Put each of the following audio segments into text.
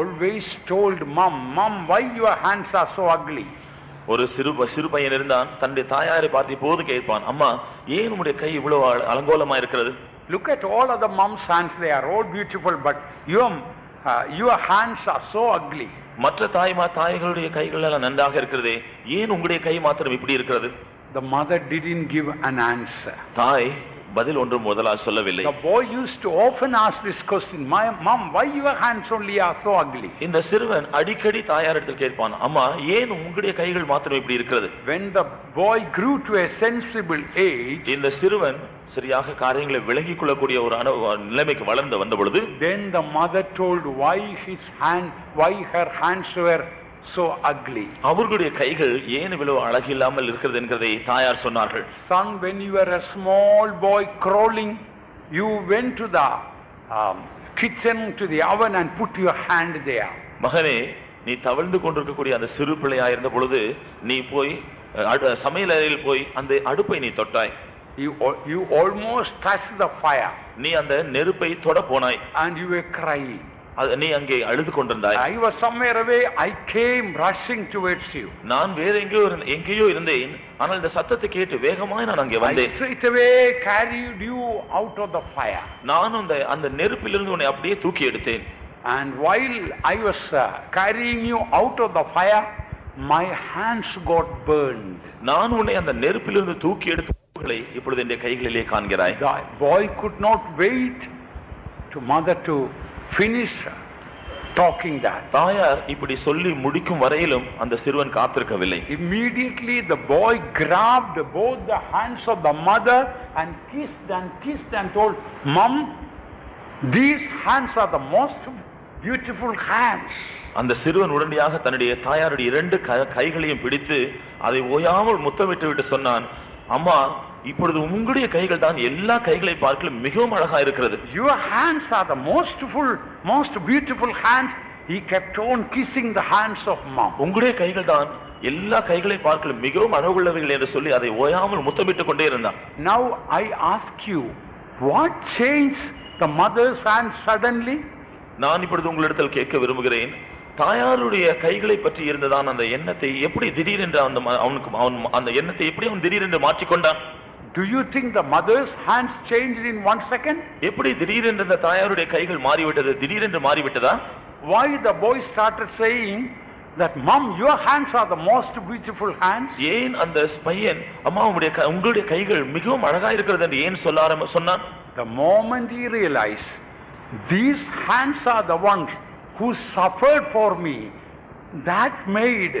always told mom, why your hands are so ugly? ஒரு சிறு பையன் இருந்தான். தன்னுடைய தாயாரை பார்த்து போது கேட்பான், அம்மா ஏன் உங்களுடைய கை இவ்வளவு அலங்கோலமா இருக்கிறது? Look at all other moms' hands, they are all beautiful, but your hands are so ugly. மற்ற தாய்களுடைய கைகள் எல்லாம் நன்றாக இருக்கிறதே, ஏன் உங்களுடைய கை மாத்திரம் இப்படி இருக்கிறது? The mother didn't give an answer. தாய் பதில் ஒன்றும் முதலாக சொல்லவில்லை. The boy used to often ask this question, my mom, why your hands only are so ugly? இந்த சிறுவன் அடிக்கடி தாயாரிடத்தில் கேட்பான், அம்மா ஏன் உங்களுடைய கைகள் மாத்திரம் இப்படி இருக்கிறது? When the boy grew to a sensible age, இந்த சிறுவன் சரியாக காரியங்களை விளங்கிக் கொள்ளக்கூடிய ஒரு நிலைமைக்கு வளர்ந்து வந்த பொழுது, then the mother told why her hands were so ugly. அவர்களுடைய கைகள் ஏன் இவ்வளவு அழகில்லாமல் இருக்கிறது என்கிறதை தாயார் சொன்னார்கள். Son, when you were a small boy crawling, you went to the kitchen, to the oven and put your hand there. மகனே, நீ தவழ்ந்து கொண்டிருக்கக்கூடிய அந்த சிறு பிள்ளையா இருந்த பொழுது நீ போய் சமையல் அறையில் போய் அந்த அடுப்பை நீ தொட்டாய். You almost touched the fire. நீ அந்த நெருப்பை தொட போனாய். And you were crying. நீ அங்கே அழுது கொண்டிருந்தாய். I was somewhere away, I came rushing towards you. நான் வேற எங்கேயோ இருந்தேன், ஆனால் இந்த சத்தத்தை கேட்டு வேகமாய் நான் அங்கே வந்தேன். I straight away carried you out of the fire. நான் அந்த நெருப்பிலிருந்து உன்னை அப்படியே தூக்கி எடுத்தேன். And while I was carrying you out of the fire, my hands got burned. நான் உன்னை அந்த நெருப்பிலிருந்து தூக்கி எடுத்து இப்பொழுது இந்த கைகளிலே காண்கிறாய். The boy could not wait to mother to finish talking that. தாயார் இப்படி சொல்லி முடிக்கும் வரையிலும் அந்த சிறுவன் காத்திருக்கவில்லை. Immediately the boy grabbed both the hands of the mother and kissed and told, Mom, these hands are the most beautiful hands. அந்த சிறுவன் உடனடியாக தன்னுடைய தாயாருடைய இரண்டு கைகளையும் பிடித்து அதை ஓயாமல் முத்தமிட்டு விட்டு சொன்னான், அம்மா இப்பொழுது உங்களுடைய கைகள் தான் எல்லா கைகளை பார்க்கலும் மிகவும் அழகா இருக்கிறது. Your hands are the most beautiful hands. He kept on kissing the hands of mom. உங்களுடைய கைகள் தான் எல்லா கைகளை பார்க்கலும் மிகவும் அழகுள்ளவைகள் என்று சொல்லி அதை ஓயாமல் முத்தமிட்டுக் கொண்டே இருந்தான். Now I ask you, what changed the mother's hands suddenly? நான் இப்பொழுது உங்களிடத்தில் கேட்க விரும்புகிறேன், தாயாருடைய கைகளை பற்றி இருந்ததான் அந்த எண்ணத்தை எப்படி திடீரென்று அந்த எண்ணத்தை எப்படி அவன் திடீரென்று மாற்றிக்கொண்டான்? Do you think the mother's hands changed in 1 second? எப்படி திடீரென்று அந்த தாயாருடைய கைகள் மாறிவிட்டது? திடீரென்று மாறிவிட்டதா? Why the boy started saying that, Mom, your hands are the most beautiful hands? ஏன் அந்த பையன், அம்மா உங்களுடைய கைகள் மிகவும் அழகா இருக்கிறது என்று ஏன் சொன்னான்? The moment he realized these hands are the ones who suffered for me, that made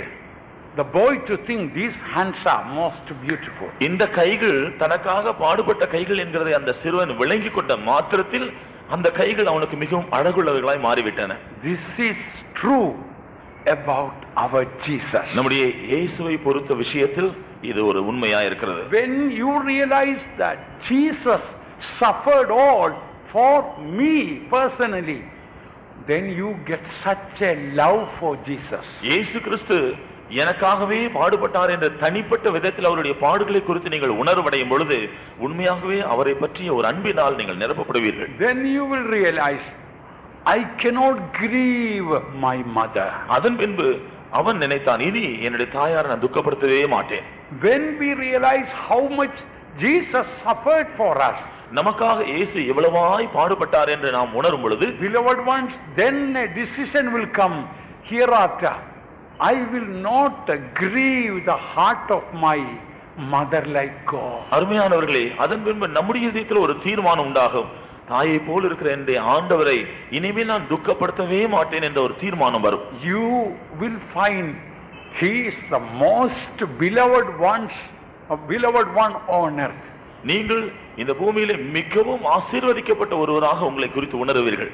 the boy to think these hands are most beautiful. இந்த கைகள் தனக்காக பாடுபட்ட கைகள் என்கிறதை அந்த சிறுவன் விளங்கிக் கொண்ட மாத்திரத்தில் அந்த கைகள் அவனுக்கு மிகவும் அழகுள்ளவைகளாய் மாறிவிட்டன. This is true about our Jesus. நம்முடைய இயேசுவை பொறுத்த விஷயத்தில் இது ஒரு உண்மையா இருக்கிறது. When you realize that Jesus suffered all for me personally, then you get such a love for Jesus. இயேசு கிறிஸ்து எனக்காகவே பாடுபட்டார் என்ற தனிப்பட்ட விதத்தில் அவருடைய பாடுகளை குறித்து நீங்கள் உணர்வடையும் பொழுது உண்மையாகவே அவரை பற்றிய ஒரு அன்பினால் நீங்கள் நிரப்பப்படுவீர்கள். Then you will realize, I cannot grieve my mother. அதன் பின்பு அவன் நினைத்தான், இனி என்னுடைய தாயாரை நான் துக்கப்படுத்தவே மாட்டேன். When we realize how much Jesus suffered for us, நமக்காக இயேசு எவ்வளவாய் பாடுபட்டார் என்று நாம் உணரும் பொழுது, beloved ones, then a decision will come hereafter. I will not grieve the heart of my mother like God. அருமையானவர்களே, அதன் பின்பு நம்முடைய இதயத்தில் ஒரு தீர்மானம் உண்டாகும். தாயை போல் இருக்கிற என்னுடைய ஆண்டவரை இனிமேல் நான் துக்கப்படுத்தவே மாட்டேன் என்ற ஒரு தீர்மானம் வரும். You will find he is the most beloved one on earth. நீங்கள் இந்த பூமியிலே மிகவும் ஆசீர்வதிக்கப்பட்ட ஒருவராக உங்களை குறித்து உணருவீர்கள்.